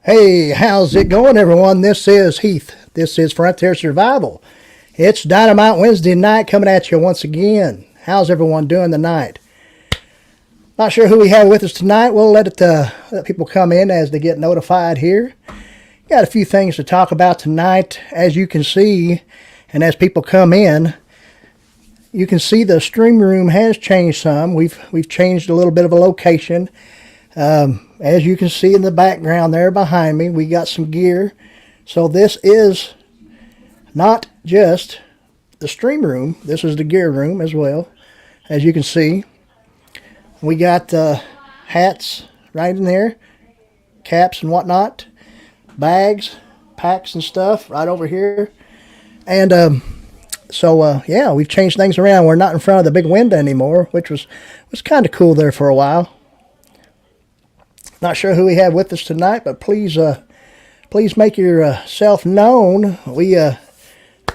Hey, how's it going, everyone? This is Heath. This is Frontier Survival. It's Dynamite Wednesday night coming at you once again. How's everyone doing tonight? Not sure who we have with us tonight. We'll let people come in as they get notified here. Got a few things to talk about tonight. As you can see, and as people come in, you can see the stream room has changed some. We've changed a little bit of a location. As you can see in the background there behind me, we got some gear. So this is not just the stream room. This is the gear room as well. As you can see, we got hats right in there, caps and whatnot, bags, packs and stuff right over here. And yeah, we've changed things around. We're not in front of the big window anymore, which was kind of cool there for a while. Not sure who we have with us tonight, but please make yourself known. We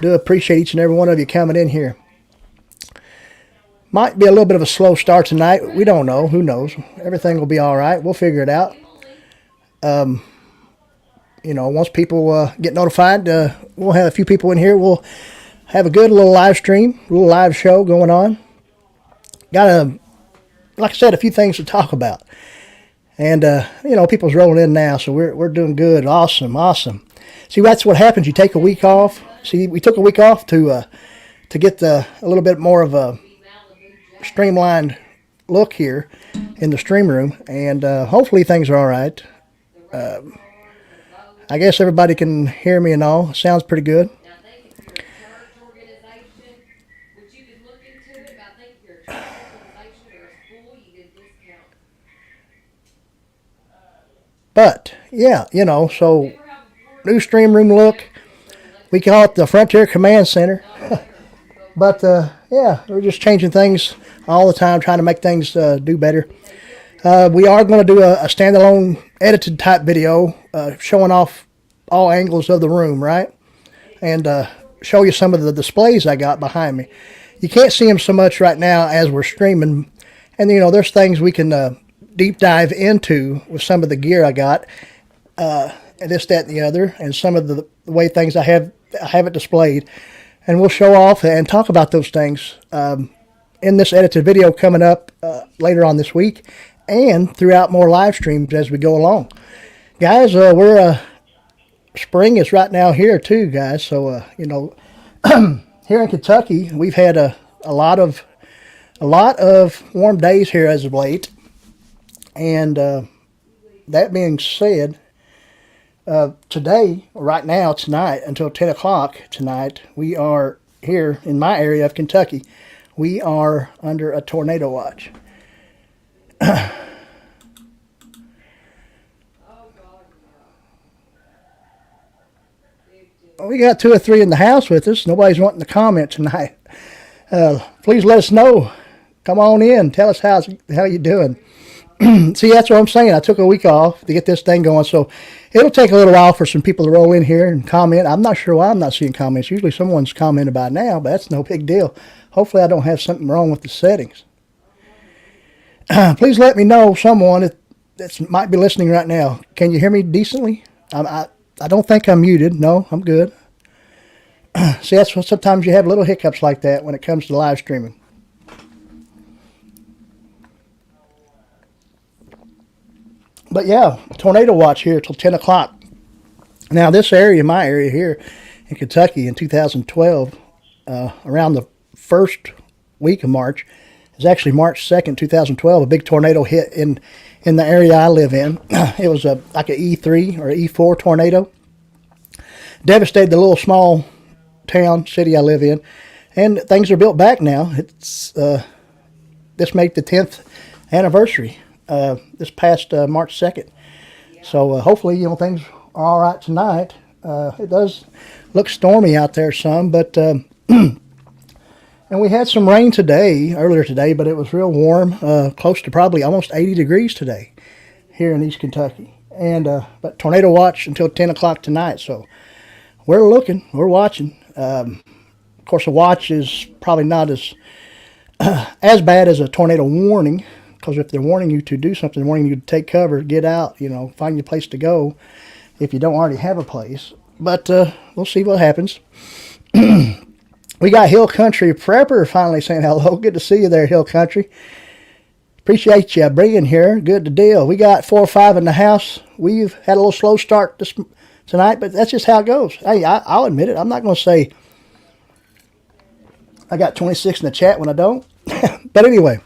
do appreciate each and every one of you coming in here. Might be a little bit of a slow start tonight. We don't know. Who knows? Everything will be all right. We'll figure it out. Once people get notified, we'll have a few people in here. We'll have a good little live stream, a little live show going on. Got like I said, a few things to talk about. And, people's rolling in now, so we're doing good. Awesome. See, that's what happens. You take a week off. See, we took a week off to get a little bit more of a streamlined look here in the stream room. And hopefully things are all right. I guess everybody can hear me and all. Sounds pretty good. But, yeah, so new stream room look. We call it the Frontier Command Center. But, yeah, we're just changing things all the time, trying to make things do better. We are going to do a standalone edited type video showing off all angles of the room, right? And show you some of the displays I got behind me. You can't see them so much right now as we're streaming. And, there's things we can deep dive into with some of the gear I got, and this, that, and the other, and some of the way things I have it displayed, and we'll show off and talk about those things in this edited video coming up later on this week, and throughout more live streams as we go along. Guys, we're spring is right now here too, guys. So here in Kentucky, we've had a lot of warm days here as of late. And that being said, tonight, until 10 o'clock tonight, we are here in my area of Kentucky. We are under a tornado watch. We got 2 or 3 in the house with us. Nobody's wanting to comment tonight. Please let us know. Come on in. Tell us how you doing. See, that's what I'm saying. I took a week off to get this thing going, so it'll take a little while for some people to roll in here and comment. I'm not sure why I'm not seeing comments. Usually someone's commenting about now, but that's no big deal. Hopefully I don't have something wrong with the settings. Please let me know, someone that might be listening right now. Can you hear me decently? I don't think I'm muted. No, I'm good. See, that's what sometimes you have little hiccups like that when it comes to live streaming. But yeah, tornado watch here till 10 o'clock. Now this area, my area here in Kentucky in 2012, around the first week of March, It was actually March 2nd, 2012. A big tornado hit in the area I live in. It was like an E3 or E4 tornado. Devastated the little small town, city I live in. And things are built back now. It's this made the 10th anniversary this past March 2nd. So hopefully, things are all right tonight. It does look stormy out there some, but and we had some rain earlier today, but it was real warm, close to probably almost 80 degrees today here in East Kentucky. And but tornado watch until 10 o'clock tonight, so we're watching. Of course, a watch is probably not as bad as a tornado warning, because if they're warning you to do something, warning you to take cover, get out, find your place to go if you don't already have a place. But we'll see what happens. We got Hill Country Prepper finally saying hello. Good to see you there, Hill Country. Appreciate you being here. Good to deal. We got 4 or 5 in the house. We've had a little slow start tonight, but that's just how it goes. Hey, I'll admit it. I'm not going to say I got 26 in the chat when I don't. But anyway,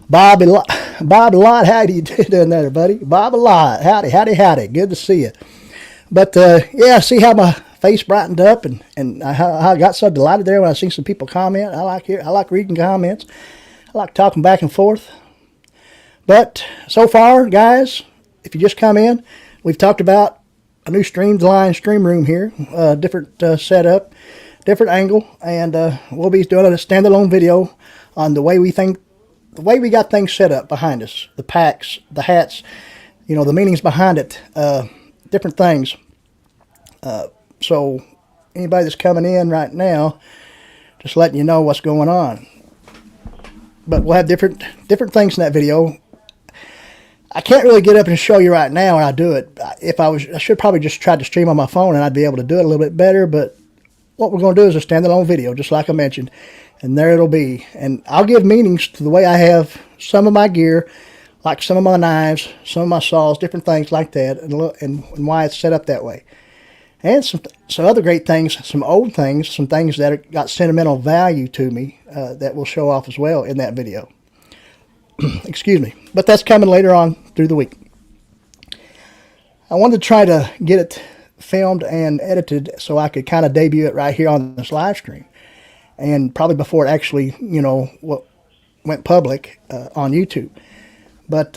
Bob Lott, how do you doing there, buddy? Bob Lott, howdy. Good to see you. But yeah, see how my face brightened up and how I got so delighted there when I seen some people comment. I like reading comments. I like talking back and forth. But so far, guys, if you just come in, we've talked about a new stream room here, different setup, different angle, and we'll be doing a standalone video on the way we got things set up behind us, the packs, the hats, the meanings behind it, different things. So anybody that's coming in right now, just letting you know what's going on. But we'll have different things in that video. I can't really get up and show you right now, and I do it. I should probably just try to stream on my phone, and I'd be able to do it a little bit better. But what we're going to do is a standalone video, just like I mentioned, and there it'll be. And I'll give meanings to the way I have some of my gear, like some of my knives, some of my saws, different things like that, and why it's set up that way. And some other great things, some old things, some things that got sentimental value to me that we'll show off as well in that video. Excuse me. But that's coming later on through the week. I wanted to try to get it filmed and edited so I could kind of debut it right here on this live stream. And probably before it actually, went public on YouTube. But,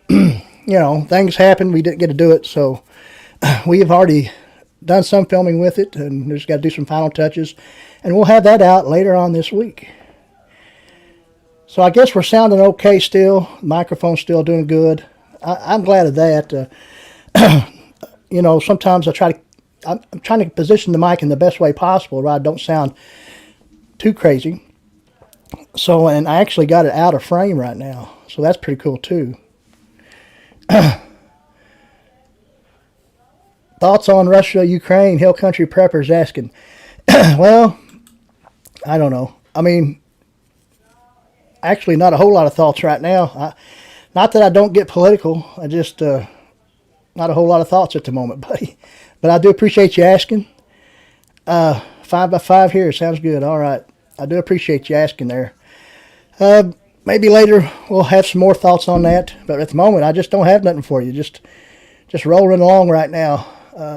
things happened. We didn't get to do it. So we have already done some filming with it, and just got to do some final touches, and we'll have that out later on this week. So I guess we're sounding okay still. Microphone's still doing good. I'm glad of that. Sometimes I'm trying to position the mic in the best way possible, where I don't sound too crazy. So, and I actually got it out of frame right now, so that's pretty cool too. Thoughts on Russia, Ukraine? Hill Country Preppers asking. Well, I don't know. I mean, actually not a whole lot of thoughts right now. Not that I don't get political. I just, not a whole lot of thoughts at the moment, buddy. But I do appreciate you asking. 5x5 here. Sounds good. All right. I do appreciate you asking there. Maybe later we'll have some more thoughts on that. But at the moment, I just don't have nothing for you. Just rolling along right now.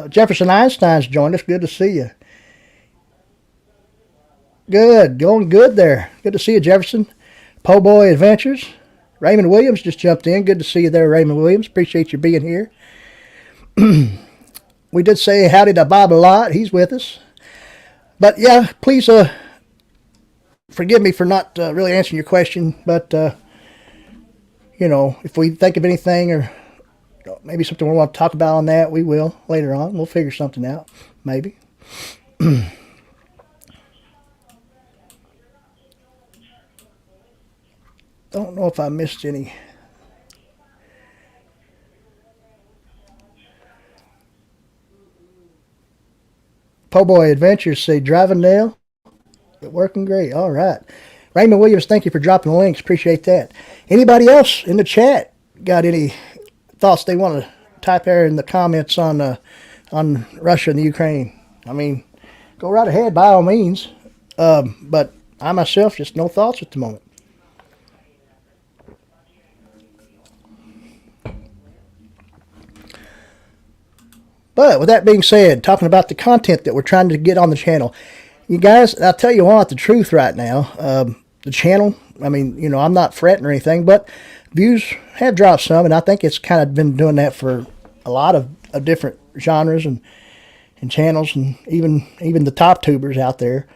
Jefferson Einstein's joined us. Good to see you. Good. Going good there. Good to see you, Jefferson. Po' Boy Adventures. Raymond Williams just jumped in. Good to see you there, Raymond Williams. Appreciate you being here. We did say howdy to Bob a lot. He's with us. But yeah, please forgive me for not really answering your question. But, if we think of anything or maybe something we want to talk about on that, we will later on. We'll figure something out, maybe. Don't know if I missed any. Po' Boy Adventures say driving nail. Working great. All right. Raymond Williams, thank you for dropping the links. Appreciate that. Anybody else in the chat got any thoughts they want to type there in the comments on Russia and the Ukraine? I mean, go right ahead by all means. But I myself, just no thoughts at the moment. But with that being said, talking about the content that we're trying to get on the channel, you guys, I'll tell you what, the truth right now, the channel, I mean, you know, I'm not fretting or anything, but views have dropped some, and I think it's kind of been doing that for a lot of different genres and channels, and even the top tubers out there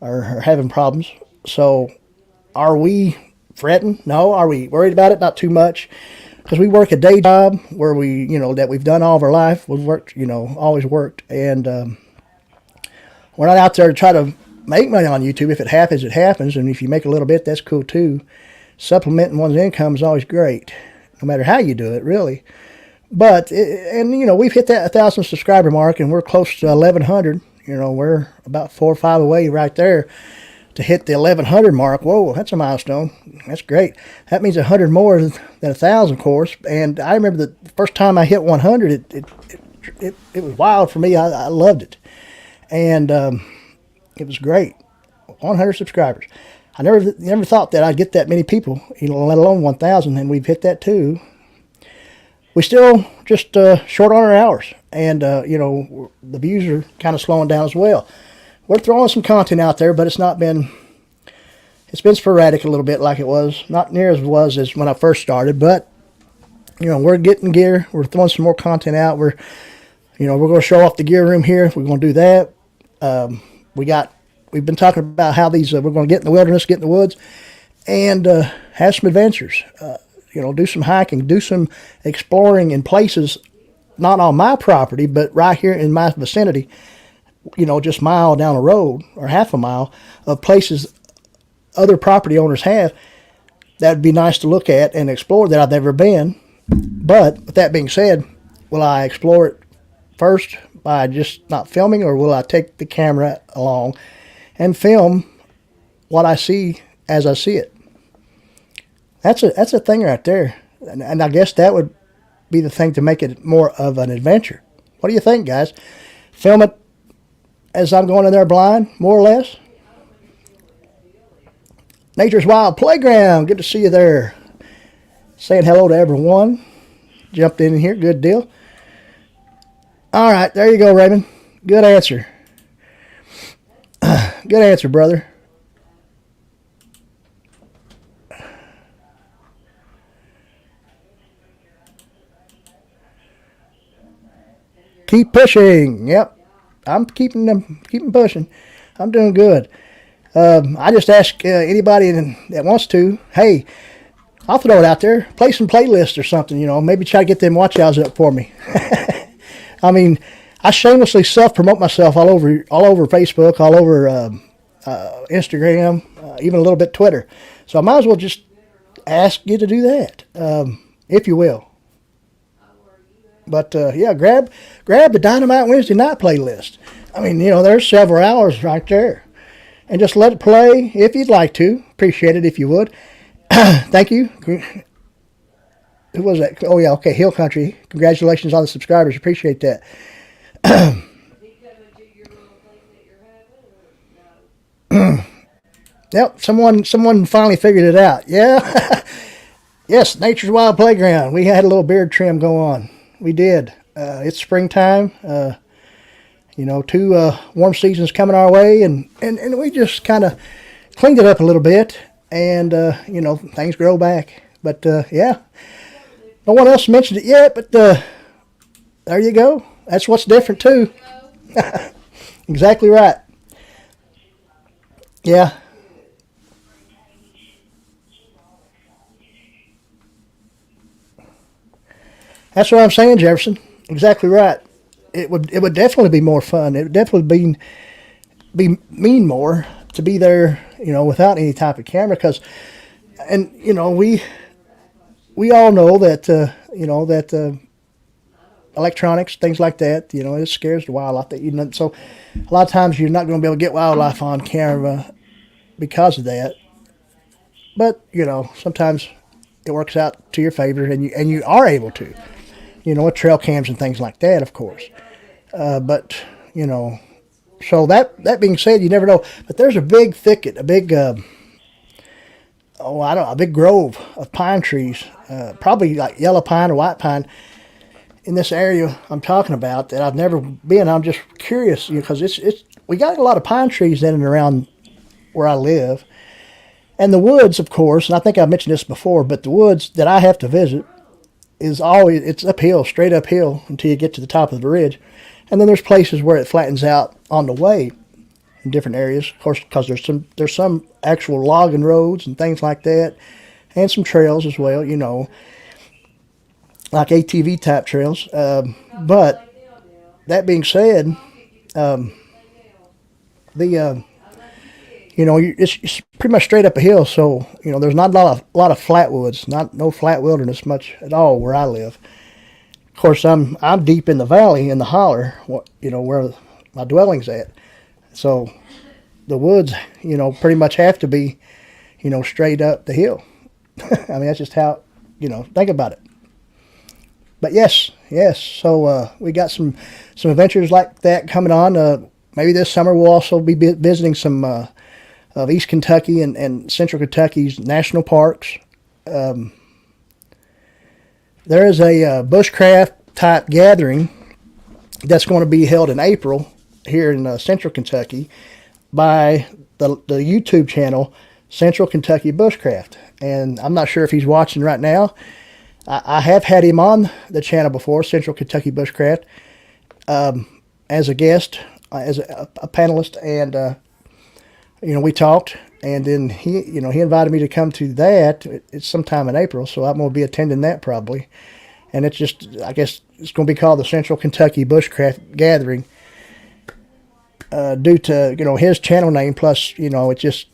are having problems. So are we fretting? No. Are we worried about it? Not too much. Because we work a day job where we, you know, that we've done all of our life. We've worked, you know, always worked. And we're not out there to try to make money on YouTube. If it happens, it happens. And if you make a little bit, that's cool too. Supplementing one's income is always great, no matter how you do it, really. But, and you know, we've hit that 1,000 subscriber mark, and we're close to 1,100. You know, we're about 4 or 5 away right there to hit the 1,100 mark. Whoa, that's a milestone. That's great. That means 100 more than 1,000, of course. And I remember the first time I hit 100, it was wild for me. I loved it. And it was great. 100 subscribers. I never thought that I'd get that many people, you know, let alone 1,000, and we've hit that too. We still just short on our hours, and you know, the views are kind of slowing down as well. We're throwing some content out there, but it's been sporadic a little bit, like it was, not near as it was as when I first started. But you know, we're getting gear. We're throwing some more content out. We're going to show off the gear room here. We're going to do that. We've been talking about how these we're going to get in the wilderness, get in the woods, and have some adventures. You know, do some hiking, do some exploring in places not on my property, but right here in my vicinity. You know, just a mile down the road or half a mile of places other property owners have that would be nice to look at and explore that I've never been. But with that being said, will I explore it first by just not filming, or will I take the camera along and film what I see as I see it? That's a thing right there. And I guess that would be the thing to make it more of an adventure. What do you think, guys? Film it as I'm going in there blind, more or less. Nature's Wild Playground. Good to see you there. Saying hello to everyone. Jumped in here. Good deal. All right. There you go, Raymond. Good answer. Good answer, brother. Keep pushing. Yep. I'm keeping pushing. I'm doing good. I just ask anybody that wants to, hey, I'll throw it out there. Play some playlists or something, you know. Maybe try to get them watch outs up for me. I mean, I shamelessly self-promote myself all over Facebook, all over Instagram, even a little bit Twitter. So I might as well just ask you to do that, if you will. But, yeah, grab the Dynamite Wednesday night playlist. I mean, you know, there's several hours right there. And just let it play if you'd like to. Appreciate it if you would. Thank you. Who was that? Oh, yeah, okay, Hill Country. Congratulations on the subscribers. Appreciate that. Yep, someone finally figured it out. Yeah. Yes, Nature's Wild Playground. We had a little beard trim go on. We did. It's springtime. You know, 2 warm seasons coming our way, and we just kind of cleaned it up a little bit, and you know, things grow back. But yeah, no one else mentioned it yet, but there you go. That's what's different too. Exactly right. Yeah. That's what I'm saying, Jefferson. Exactly right. It would definitely be more fun. It would definitely mean more to be there, you know, without any type of camera. Because, and you know, we all know that you know that electronics, things like that, you know, it scares the wildlife. That, you know, so a lot of times you're not going to be able to get wildlife on camera because of that. But you know, sometimes it works out to your favor, and you are able to. You know, with trail cams and things like that, of course. But, you know, so that being said, you never know. But there's a big thicket, a big, a big grove of pine trees, probably like yellow pine or white pine, in this area I'm talking about that I've never been. I'm just curious, because it's we got a lot of pine trees in and around where I live, and the woods, of course. And I think I've mentioned this before, but the woods that I have to visit is always, it's uphill, straight uphill until you get to the top of the ridge, and then there's places where it flattens out on the way in different areas, of course, because there's some actual logging roads and things like that, and some trails as well, like ATV type trails. But that being said, it's pretty much straight up a hill, so there's not a lot of flat woods, no flat wilderness much at all where I live. Of course, I'm deep in the valley, in the holler, where my dwelling's at. So the woods, pretty much have to be, straight up the hill. I mean, that's just how, think about it. But yes. So we got some adventures like that coming on. Maybe this summer we'll also be visiting some of East Kentucky and Central Kentucky's national parks. There is a bushcraft type gathering that's going to be held in April here in Central Kentucky by the YouTube channel Central Kentucky Bushcraft. And I'm not sure if he's watching right now. I have had him on the channel before, Central Kentucky Bushcraft, as a guest, as a panelist, and we talked, and then he invited me to come to that. It's sometime in April, so I'm going to be attending that probably. And it's just, I guess it's going to be called the Central Kentucky Bushcraft Gathering, due to his channel name, plus it's just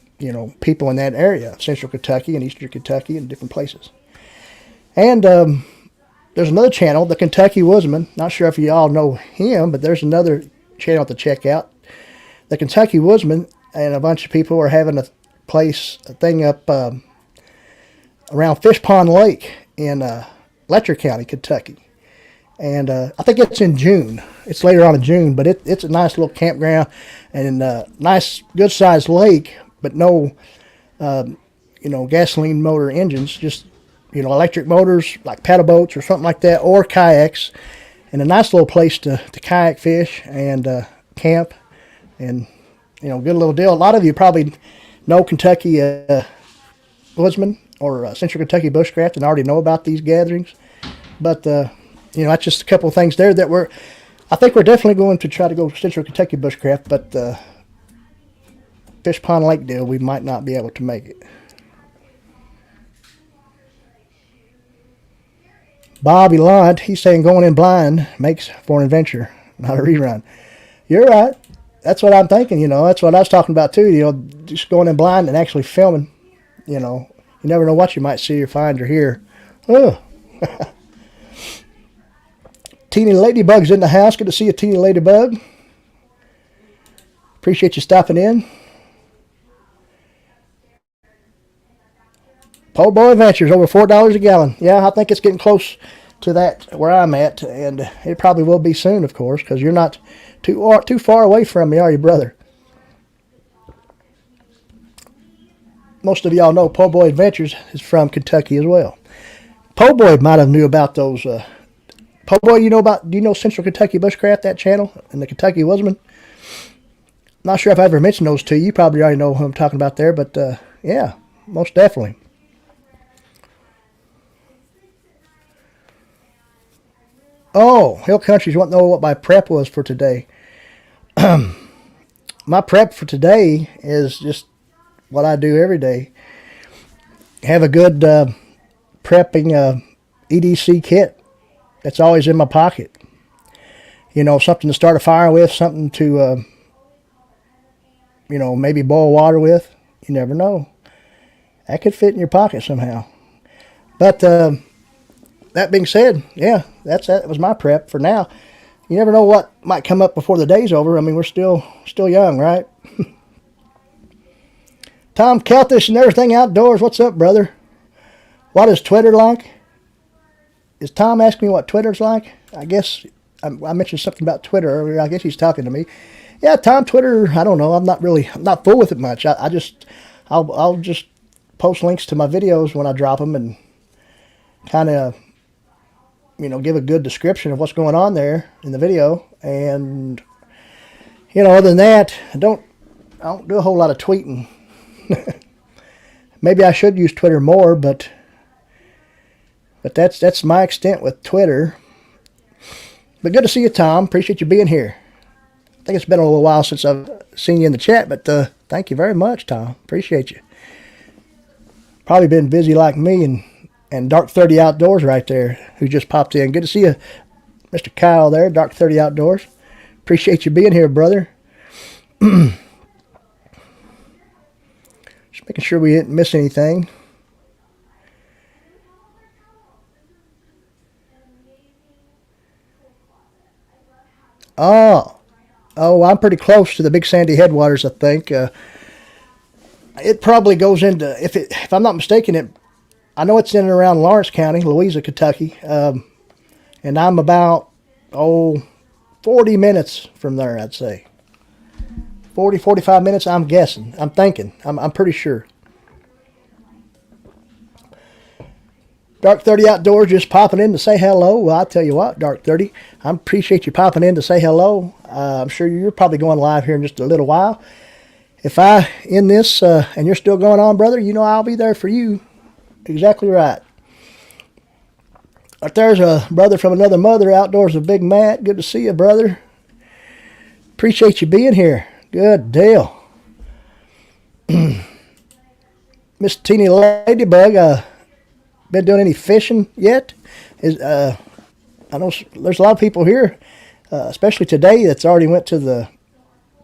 people in that area, Central Kentucky and Eastern Kentucky and different places. And there's another channel, the Kentucky Woodsman. Not sure if you all know him, but there's another channel to check out. The Kentucky Woodsman and a bunch of people are having a thing up around Fish Pond Lake in Letcher County, Kentucky. And I think it's in June. It's later on in June, but it's a nice little campground and a nice, good-sized lake, but no, gasoline motor engines, just electric motors like paddle boats or something like that, or kayaks, and a nice little place to kayak fish and camp, and good little deal. A lot of you probably know Kentucky Woodsman or Central Kentucky Bushcraft and already know about these gatherings, but that's just a couple of things there that I think we're definitely going to try to go to Central Kentucky Bushcraft, but Fish Pond Lake deal, we might not be able to make it. Bobby Lund, he's saying going in blind makes for an adventure, not a rerun. You're right. That's what I'm thinking, That's what I was talking about, too, just going in blind and actually filming, You never know what you might see or find or hear. Oh. Teeny Ladybug's in the house. Good to see you, Teeny Ladybug. Appreciate you stopping in. Po' Boy Adventures, over $4 a gallon. Yeah, I think it's getting close to that where I'm at, and it probably will be soon, of course, because you're not too far away from me, are you, brother? Most of y'all know Po' Boy Adventures is from Kentucky as well. Po' Boy might have knew about those. Po' Boy, do you know Central Kentucky Bushcraft, that channel, and the Kentucky Woodsman? Not sure if I ever mentioned those to you. You probably already know who I'm talking about there, but yeah, most definitely. Oh, Hill Country's want to know what my prep was for today. My prep for today is just what I do every day. Have a good prepping EDC kit that's always in my pocket. Something to start a fire with, something to, maybe boil water with. You never know. That could fit in your pocket somehow. But that being said, yeah, that was my prep for now. You never know what might come up before the day's over. I mean, we're still young, right? Tom Keltish and everything outdoors. What's up, brother? What is Twitter like? Is Tom asking me what Twitter's like? I guess I mentioned something about Twitter earlier. I guess he's talking to me. Yeah, Tom, Twitter, I don't know. I'm not full with it much. I'll just post links to my videos when I drop them and kind of, give a good description of what's going on there in the video. And, other than that, I don't do a whole lot of tweeting. Maybe I should use Twitter more, but that's my extent with Twitter. But good to see you, Tom. Appreciate you being here. I think it's been a little while since I've seen you in the chat, but thank you very much, Tom. Appreciate you. Probably been busy like me and Dark 30 Outdoors right there, who just popped in. Good to see you, Mr. Kyle there, Dark 30 Outdoors. Appreciate you being here, brother. Just making sure we didn't miss anything. Oh, I'm pretty close to the Big Sandy headwaters, I think. It probably goes into, if I'm not mistaken, I know it's in and around Lawrence County, Louisa, Kentucky. And I'm about, 40 minutes from there, I'd say. 40, 45 minutes, I'm guessing. I'm thinking. I'm pretty sure. Dark 30 Outdoors just popping in to say hello. Well, I'll tell you what, Dark 30, I appreciate you popping in to say hello. I'm sure you're probably going live here in just a little while. If I end this and you're still going on, brother, I'll be there for you. Exactly right. Right there's a brother from another mother, Outdoors with Big Matt. Good to see you, brother. Appreciate you being here. Good deal. Miss Teeny Ladybug, been doing any fishing yet? I know there's a lot of people here, especially today, that's already went to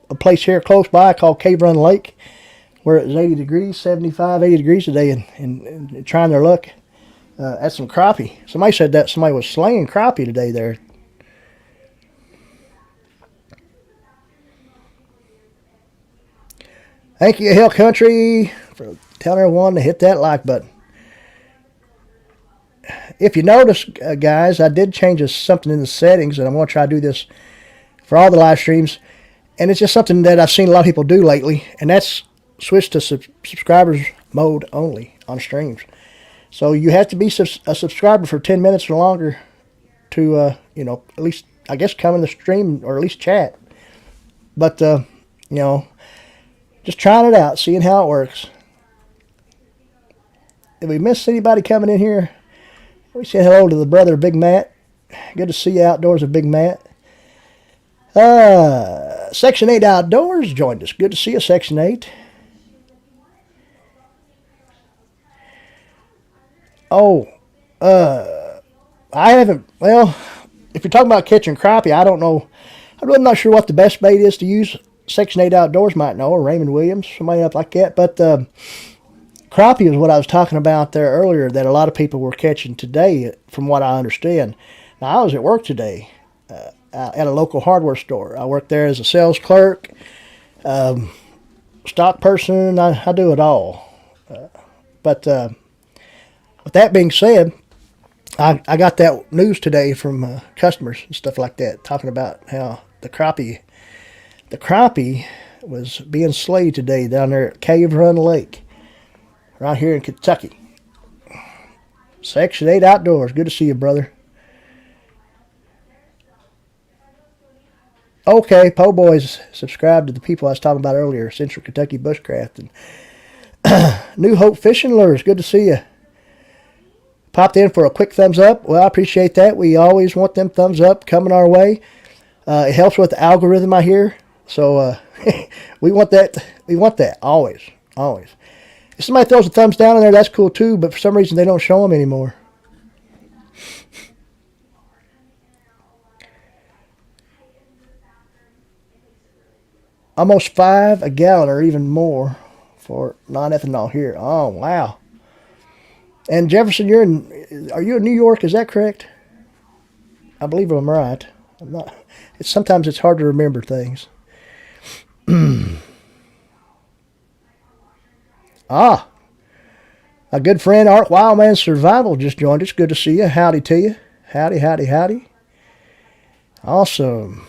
a place here close by called Cave Run Lake, where it was 80 degrees, 75, 80 degrees today, and trying their luck at some crappie. Somebody said that somebody was slaying crappie today there. Thank you, Hill Country, for telling everyone to hit that like button. If you notice, guys, I did change something in the settings, and I'm going to try to do this for all the live streams. And it's just something that I've seen a lot of people do lately, and that's switch to subscribers mode only on streams. So you have to be a subscriber for 10 minutes or longer to, at least, I guess, come in the stream or at least chat. But, just trying it out, seeing how it works. If we miss anybody coming in here, we say hello to the brother Big Matt. Good to see you Outdoors with Big Matt. Section 8 Outdoors joined us. Good to see you, Section 8. I haven't, well, if you're talking about catching crappie, I don't know. I'm really not sure what the best bait is to use. Section 8 Outdoors might know, or Raymond Williams, somebody up like that. But crappie is what I was talking about there earlier, that a lot of people were catching today, from what I understand. Now, I was at work today at a local hardware store. I work there as a sales clerk, stock person. I do it all. But with that being said, I got that news today from customers and stuff like that, talking about how the crappie was being slayed today down there at Cave Run Lake, right here in Kentucky. Section 8 Outdoors. Good to see you, brother. Okay, Po Boys subscribed to the people I was talking about earlier, Central Kentucky Bushcraft. And New Hope Fishing Lures. Good to see you. Popped in for a quick thumbs up. Well, I appreciate that. We always want them thumbs up coming our way. It helps with the algorithm, I hear. So we want that. We want that always, always. If somebody throws a thumbs down in there, that's cool too. But for some reason, they don't show them anymore. Almost 5 a gallon or even more for non-ethanol here. Oh, wow. And Jefferson, are you in New York? Is that correct? I believe I'm right. I'm not. Sometimes it's hard to remember things. A good friend, Art Wildman Survival, just joined us. Good to see you. Howdy to you. Howdy, howdy, howdy. Awesome.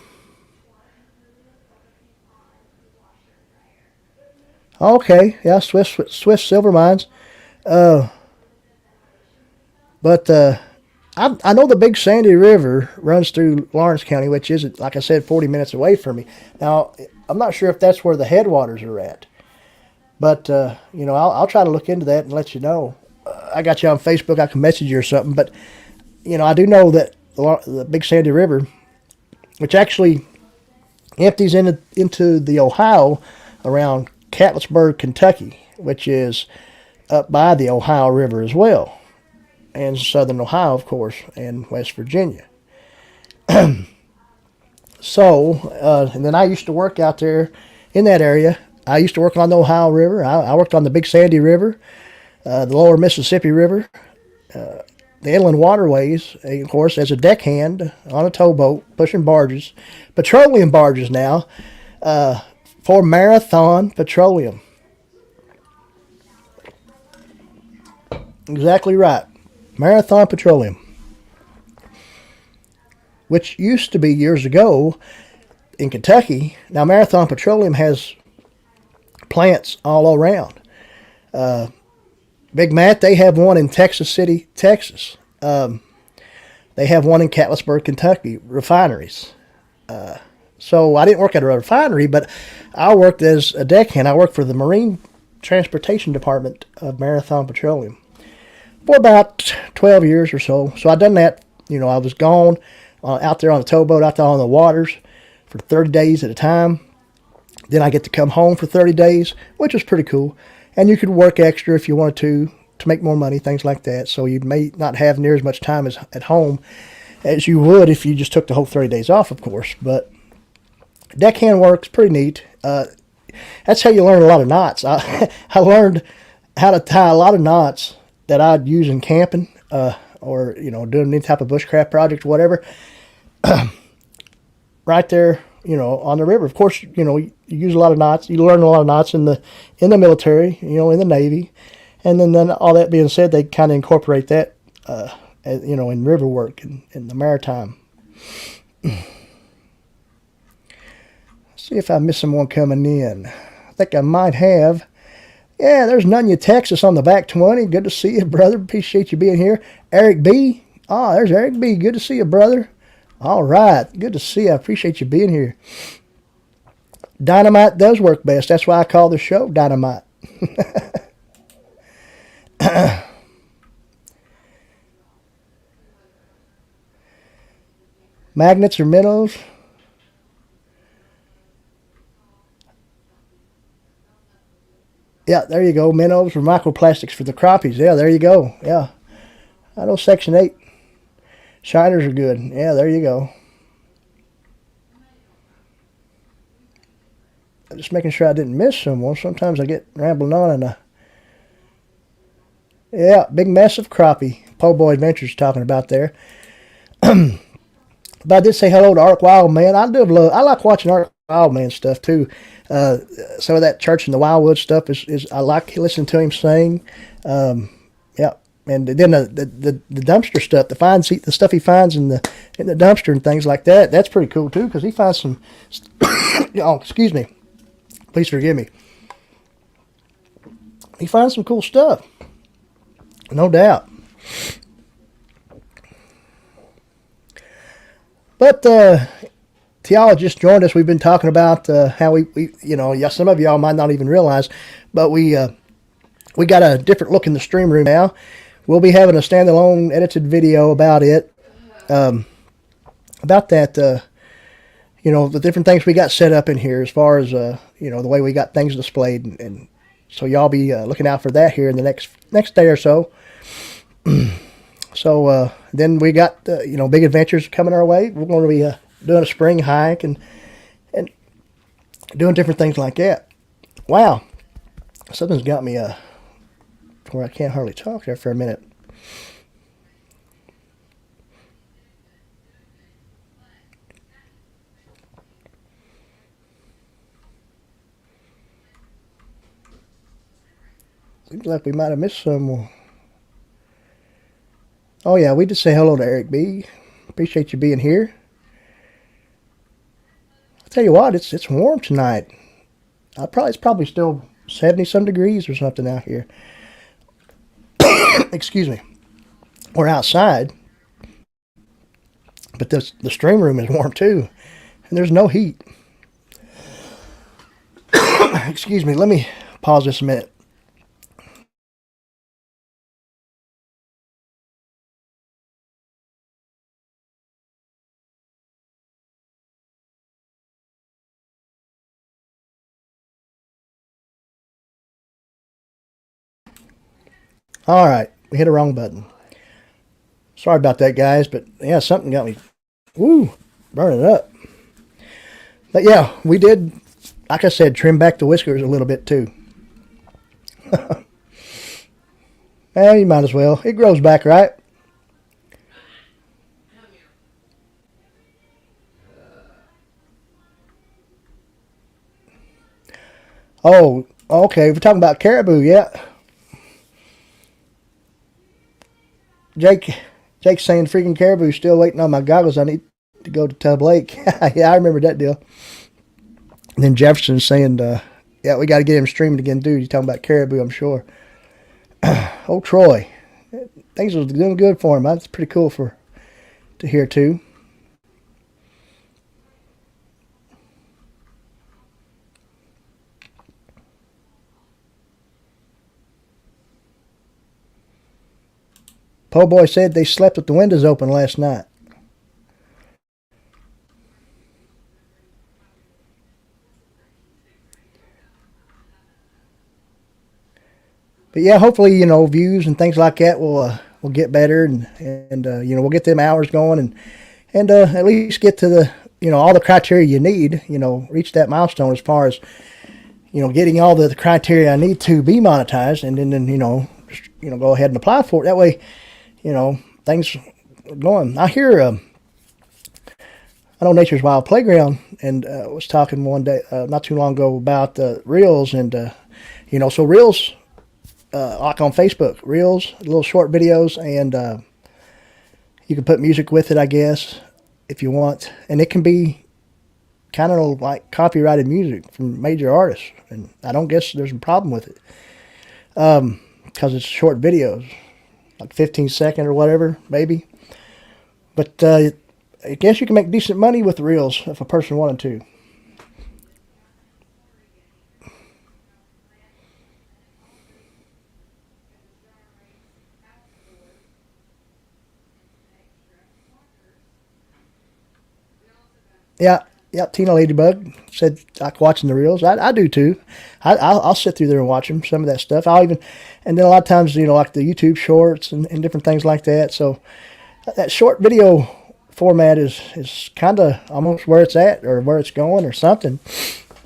Okay, yeah, Swift Silver Mines. But I I know the Big Sandy River runs through Lawrence County, which is, like I said, 40 minutes away from me. Now, I'm not sure if that's where the headwaters are at. But, you know, I'll try to look into that and let you know. I got you on Facebook. I can message you or something. But, you know, I do know that the Big Sandy River, which actually empties into the Ohio around Catlettsburg, Kentucky, which is up by the Ohio River as well, and southern Ohio, of course, and West Virginia. So, and then I used to work out there in that area. I used to work on the Ohio River. I worked on the Big Sandy River, the lower Mississippi River, the inland waterways, and of course, as a deckhand on a towboat, pushing barges, petroleum barges now, for Marathon Petroleum. Exactly right. Marathon Petroleum. Which used to be years ago in Kentucky. Now, Marathon Petroleum has plants all around. Big Matt, they have one in Texas City, Texas. They have one in Catlettsburg, Kentucky, refineries. So I didn't work at a refinery, but I worked as a deckhand. I worked for the Marine Transportation Department of Marathon Petroleum for about 12 years or so. So I done that. You know, I was gone out there on the towboat, out there on the waters for 30 days at a time. Then I get to come home for 30 days, which was pretty cool. And you could work extra if you wanted to make more money, things like that. So you may not have near as much time as at home as you would if you just took the whole 30 days off, of course. But deckhand work's pretty neat. That's how you learn a lot of knots. I learned how to tie a lot of knots that I'd use in camping or, you know, doing any type of bushcraft project or whatever. Right there, you know, on the river. Of course, you know, you use a lot of knots. You learn a lot of knots in the military, you know, in the Navy. And then all that being said, they kind of incorporate that, you know, in river work and in the maritime. See if I'm missing one coming in. I think I might have. Yeah, there's Nunya, Texas on the back 20. Good to see you, brother. Appreciate you being here. Eric B. Oh, there's Eric B. Good to see you, brother. All right. Good to see you. I appreciate you being here. Dynamite does work best. That's why I call the show Dynamite. Magnets or minnows? Yeah, there you go. Minnows or microplastics for the crappies. Yeah, there you go. Yeah. I know Section 8. Shiners are good. Yeah, there you go. I'm just making sure I didn't miss someone. Sometimes I get rambling on and yeah, big mess of crappie. Po' Boy Adventures talking about there. But I did say hello to Ark Wildman. I like watching Ark Wildman stuff too. Some of that Church in the Wildwood stuff is I like listening to him sing. Yeah, and then the dumpster stuff, the stuff he finds in the dumpster and things like that. That's pretty cool too, because he finds some. Oh, excuse me. Please forgive me. He finds some cool stuff, no doubt. But to y'all just joined us, we've been talking about how we you know, yeah, some of y'all might not even realize, but we got a different look in the stream room now. We'll be having a standalone edited video about it, about that, you know, the different things we got set up in here as far as, you know, the way we got things displayed. And so y'all be looking out for that here in the next day or so. So then we got, you know, big adventures coming our way. We're going to be doing a spring hike and doing different things like that. Wow. Something's got me where I can't hardly talk there for a minute. Seems like we might have missed someone. Oh yeah, we just say hello to Eric B. Appreciate you being here. I'll tell you what, it's warm tonight. It's probably still 70-some degrees or something out here. Excuse me. We're outside. But the stream room is warm too, and there's no heat. Excuse me, let me pause this a minute. All right, we hit a wrong button. Sorry about that, guys, but yeah, something got me, burning up. But yeah, we did, like I said, trim back the whiskers a little bit too. Well, you might as well. It grows back, right? Oh, okay. We're talking about caribou, yeah. Jake's saying freaking caribou still waiting on my goggles. I need to go to Tub Lake. Yeah, I remember that deal. And then Jefferson's saying, yeah, we got to get him streaming again, dude. He's talking about caribou, I'm sure. Oh, Troy. Things are doing good for him. That's pretty cool to hear, too. Po' boy said they slept with the windows open last night. But yeah, hopefully, views and things like that will get better, and we'll get them hours going, and at least get to the all the criteria you need, reach that milestone as far as getting all the criteria I need to be monetized, and then go ahead and apply for it. That way, things are going. I hear I know Nature's Wild Playground, and was talking one day not too long ago about reels, and so reels. Like on Facebook, reels, little short videos, and you can put music with it, I guess, if you want. And it can be kind of like copyrighted music from major artists, and I don't guess there's a problem with it because it's short videos, like 15-second or whatever, maybe. But I guess you can make decent money with reels if a person wanted to. Yeah, yeah. Tina Ladybug said like watching the reels. I do too. I'll sit through there and watch them. Some of that stuff. And then a lot of times like the YouTube shorts and different things like that. So that short video format is kind of almost where it's at or where it's going or something.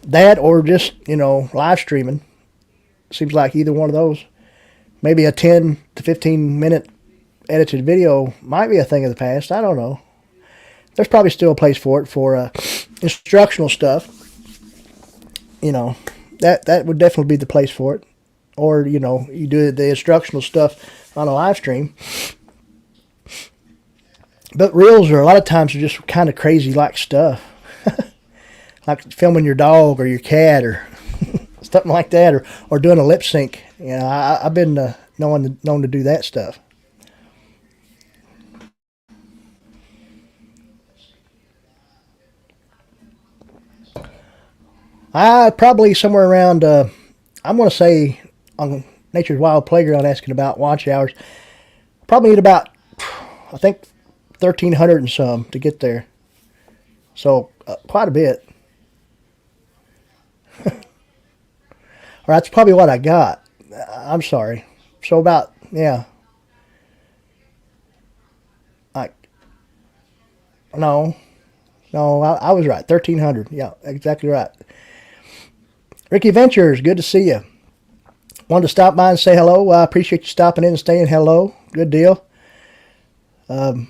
That or just live streaming. Seems like either one of those. Maybe a 10 to 15 minute edited video might be a thing of the past. I don't know. There's probably still a place for it for instructional stuff. That would definitely be the place for it. Or, you do the instructional stuff on a live stream. But reels are a lot of times just kind of crazy like stuff. Like filming your dog or your cat or something like that, or doing a lip sync. I've been known to do that stuff. I probably somewhere around, I'm going to say on Nature's Wild Playground asking about watch hours, probably need about, I think, 1,300 and some to get there. So, quite a bit. Or that's probably what I got. I'm sorry. So about, yeah. Like, no. No, I was right. 1,300. Yeah, exactly right. Ricky Ventures, good to see you. Wanted to stop by and say hello. I appreciate you stopping in and saying hello. Good deal. I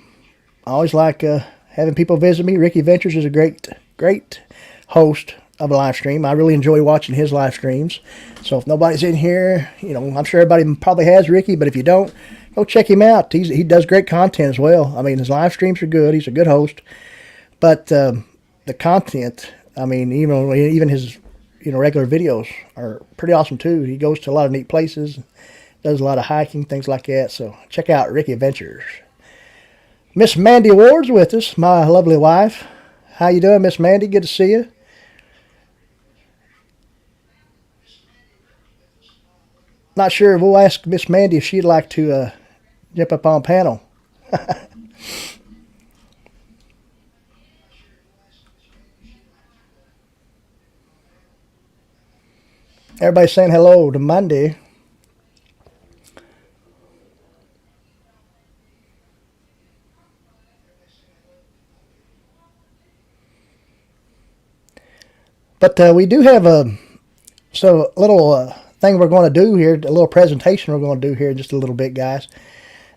always like having people visit me. Ricky Ventures is a great host of a live stream. I really enjoy watching his live streams. So if nobody's in here, I'm sure everybody probably has Ricky, but if you don't, go check him out. He does great content as well. I mean, his live streams are good. He's a good host. But the content, I mean, even his regular videos are pretty awesome too. He goes to a lot of neat places, does a lot of hiking, things like that. So check out Ricky Adventures. Miss Mandy Ward's with us, my lovely wife. How you doing, Miss Mandy? Good to see you. Not sure. We'll ask Miss Mandy if she'd like to jump up on panel. Everybody saying hello to Mandy. But we do have a little thing we're going to do here, a little presentation we're going to do here in just a little bit, guys.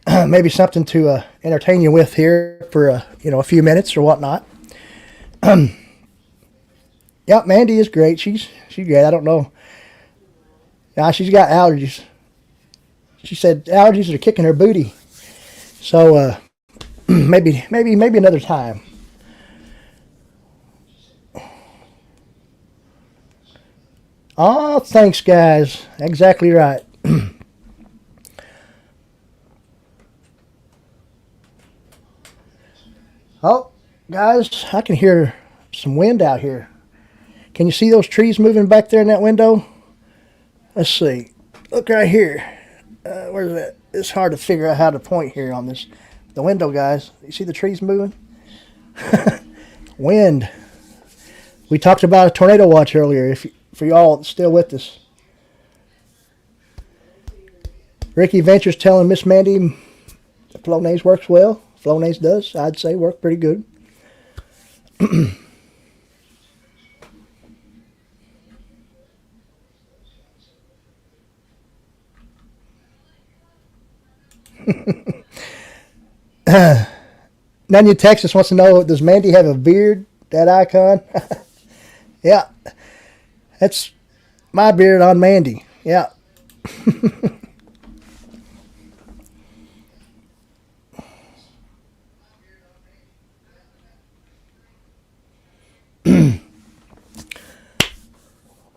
Maybe something to entertain you with here for a few minutes or whatnot. Yep, Mandy is great. She's great. I don't know. Now she's got allergies. She said allergies are kicking her booty. So maybe another time. Oh, thanks, guys. Exactly right. Oh, guys, I can hear some wind out here. Can you see those trees moving back there in that window? Let's see. Look right here. Where's that? It's hard to figure out how to point here on the window, guys. You see the trees moving? Wind. We talked about a tornado watch earlier. For y'all still with us. Ricky Ventures telling Miss Mandy Flonase works well. Flonase does, I'd say, work pretty good. Nunya, Texas wants to know, does Mandy have a beard? That icon? Yeah. That's my beard on Mandy. Yeah.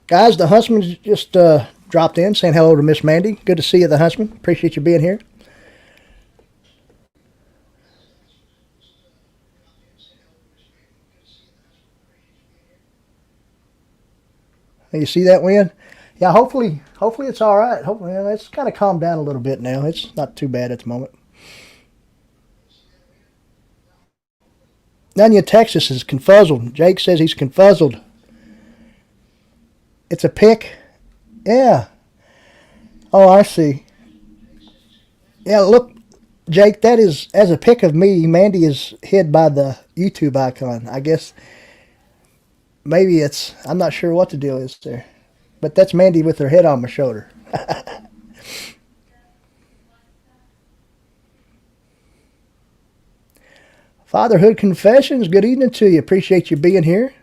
Guys, the Huntsman just dropped in saying hello to Miss Mandy. Good to see you, the Huntsman. Appreciate you being here. You see that wind? Yeah, hopefully it's all right. Hopefully it's kind of calmed down a little bit now. It's not too bad at the moment. Nunya, Texas is confuzzled. Jake says he's confuzzled. It's a pick? Yeah. Oh, I see. Yeah, look, Jake, that is, as a pic of me, Mandy is hid by the YouTube icon. I guess maybe I'm not sure what the deal is there. But that's Mandy with her head on my shoulder. Fatherhood Confessions, good evening to you. Appreciate you being here.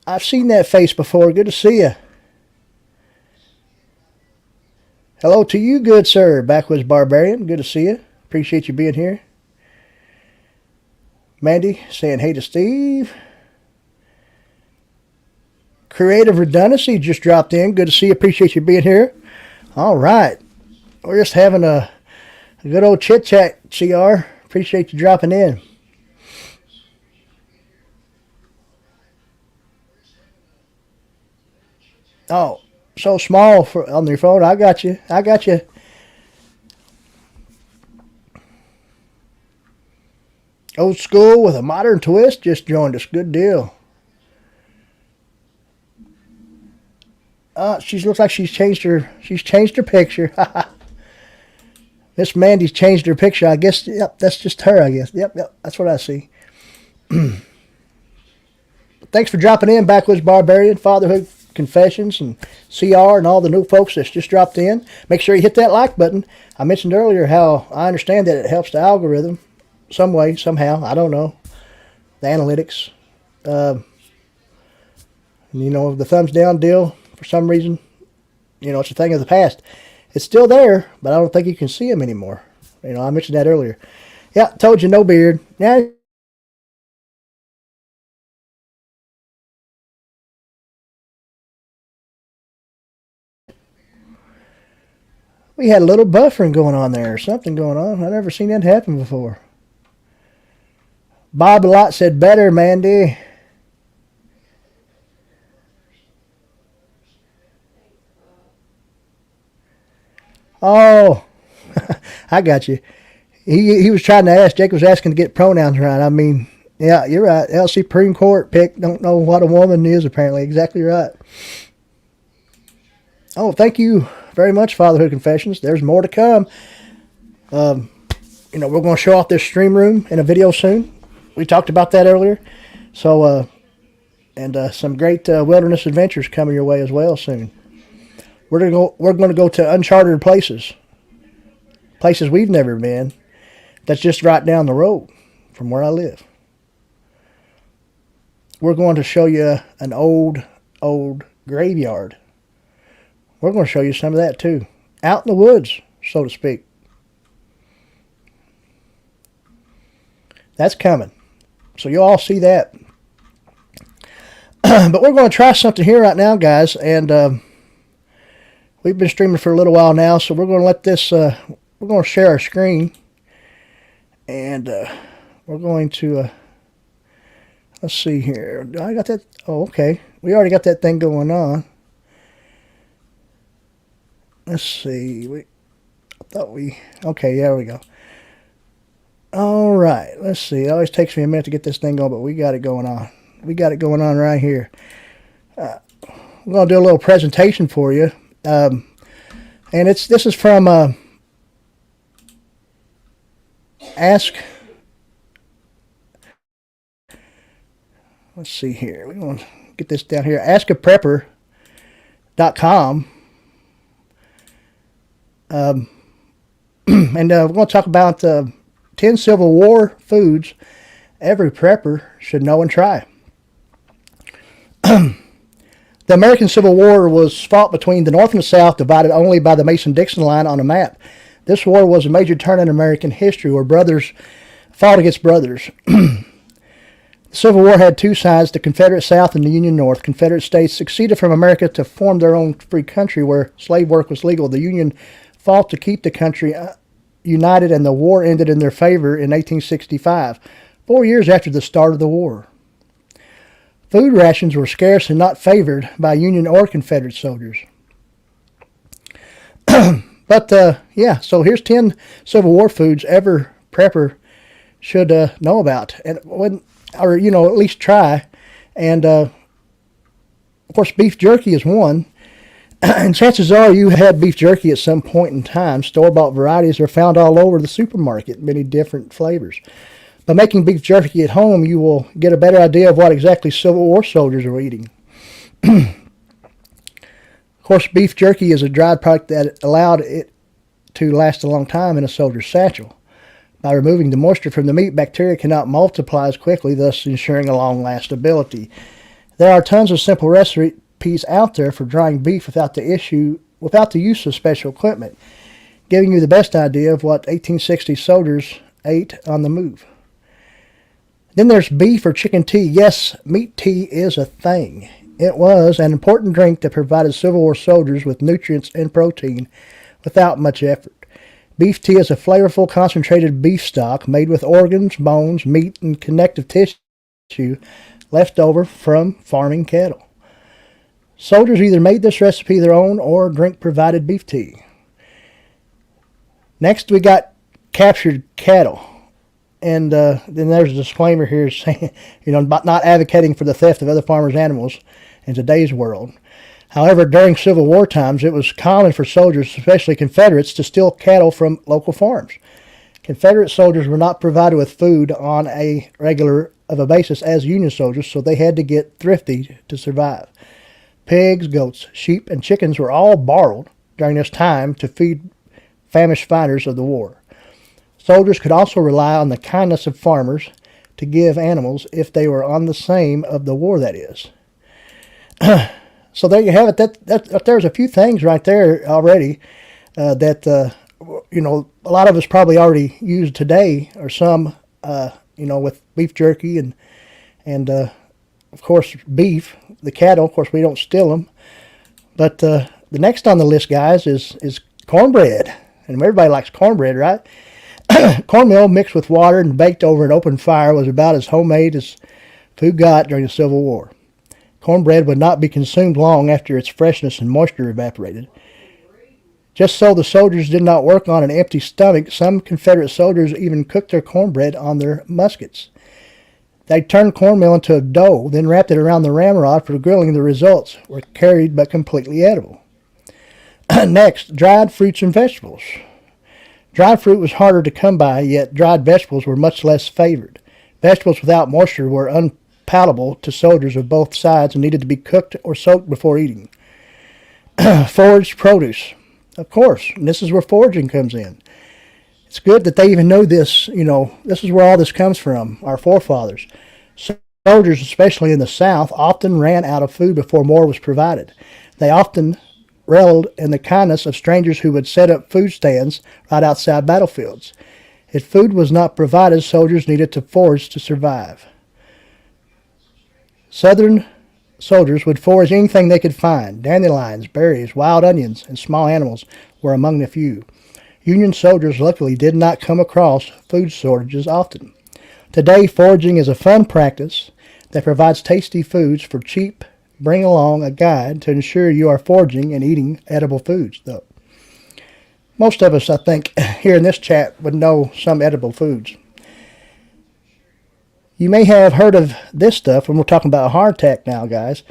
I've seen that face before. Good to see you. Hello to you, good sir. Backwoods Barbarian. Good to see you. Appreciate you being here. Mandy saying hey to Steve. Creative Redundancy just dropped in. Good to see you. Appreciate you being here. All right. We're just having a good old chit chat, CR. Appreciate you dropping in. Oh, so small on your phone. I got you. I got you. Old school with a modern twist just joined us. Good deal. She looks like she's changed her picture. Miss Mandy's changed her picture. I guess, yep, that's just her, I guess. Yep, that's what I see. Thanks for dropping in, Backwoods Barbarian, Fatherhood Confessions, and CR, and all the new folks that's just dropped in. Make sure you hit that like button. I mentioned earlier how I understand that it helps the algorithm some way, somehow. I don't know. The analytics. The thumbs down deal, for some reason, it's a thing of the past. It's still there, but I don't think you can see them anymore. I mentioned that earlier. Yeah, told you, no beard. Now, we had a little buffering going on there, or something going on. I've never seen that happen before. Bob a lot said better, Mandy. Oh, I got you. He was trying to ask. Jake was asking to get pronouns right. I mean, yeah, you're right. LC Supreme Court pick. Don't know what a woman is, apparently. Exactly right. Oh, thank you very much, Fatherhood Confessions. There's more to come. We're going to show off this stream room in a video soon. We talked about that earlier. So, some great wilderness adventures coming your way as well soon. We're going to go to uncharted places we've never been. That's just right down the road from where I live. We're going to show you an old graveyard. We're going to show you some of that too. Out in the woods, so to speak. That's coming. So you'll all see that. But we're going to try something here right now, guys. And we've been streaming for a little while now, so we're going to let this... we're going to share our screen. And we're going to... let's see here. I got that... Oh, okay. We already got that thing going on. Let's see. Okay, there we go. All right. Let's see. It always takes me a minute to get this thing going, but we got it going on. We got it going on right here. We're going to do a little presentation for you. And this is from Ask. Let's see here. We're going to get this down here. AskAPrepper.com. And we're going to talk about 10 Civil War foods every prepper should know and try. The American Civil War was fought between the North and the South, divided only by the Mason-Dixon line on a map. This war was a major turn in American history where brothers fought against brothers. The Civil War had two sides, the Confederate South and the Union North. Confederate states succeeded from America to form their own free country where slave work was legal. The Union fought to keep the country united, and the war ended in their favor in 1865, 4 years after the start of the war. Food rations were scarce and not favored by Union or Confederate soldiers. So here's 10 Civil War foods every prepper should know about, and at least try. And of course, beef jerky is one. And chances are you had beef jerky at some point in time. Store-bought varieties are found all over the supermarket, many different flavors. By making beef jerky at home, you will get a better idea of what exactly Civil War soldiers are eating. Of course, beef jerky is a dried product that allowed it to last a long time in a soldier's satchel. By removing the moisture from the meat, bacteria cannot multiply as quickly, thus ensuring a long lastability. There are tons of simple recipes out there for drying beef without the use of special equipment, giving you the best idea of what 1860 soldiers ate on the move. Then there's beef or chicken tea. Yes, meat tea is a thing. It was an important drink that provided Civil War soldiers with nutrients and protein without much effort. Beef tea is a flavorful, concentrated beef stock made with organs, bones, meat, and connective tissue left over from farming cattle. Soldiers either made this recipe their own or drank provided beef tea. Next, we got captured cattle. And then there's a disclaimer here saying, about not advocating for the theft of other farmers' animals in today's world. However, during Civil War times, it was common for soldiers, especially Confederates, to steal cattle from local farms. Confederate soldiers were not provided with food on a regular basis as Union soldiers, so they had to get thrifty to survive. Pigs, goats, sheep, and chickens were all borrowed during this time to feed famished fighters of the war. Soldiers could also rely on the kindness of farmers to give animals if they were on the same of the war, that is. So there you have it. There's a few things right there already that a lot of us probably already use today, or some, with beef jerky and of course beef. The cattle, of course, we don't steal them. But the next on the list, guys, is cornbread, and everybody likes cornbread, right? Cornmeal mixed with water and baked over an open fire was about as homemade as food got during the Civil War. Cornbread would not be consumed long after its freshness and moisture evaporated. Just so the soldiers did not work on an empty stomach, some Confederate soldiers even cooked their cornbread on their muskets. They turned cornmeal into a dough, then wrapped it around the ramrod for grilling. The results were carried but completely edible. Next, dried fruits and vegetables. Dried fruit was harder to come by, yet dried vegetables were much less favored. Vegetables without moisture were unpalatable to soldiers of both sides and needed to be cooked or soaked before eating. Foraged produce. Of course, and this is where foraging comes in. It's good that they even know this, this is where all this comes from, our forefathers. Soldiers, especially in the South, often ran out of food before more was provided. They often reveled in the kindness of strangers who would set up food stands right outside battlefields. If food was not provided, soldiers needed to forage to survive. Southern soldiers would forage anything they could find. Dandelions, berries, wild onions, and small animals were among the few. Union soldiers luckily did not come across food shortages often. Today, foraging is a fun practice that provides tasty foods for cheap. Bring along a guide to ensure you are foraging and eating edible foods, though. Most of us, I think, here in this chat would know some edible foods. You may have heard of this stuff when we're talking about hardtack now, guys,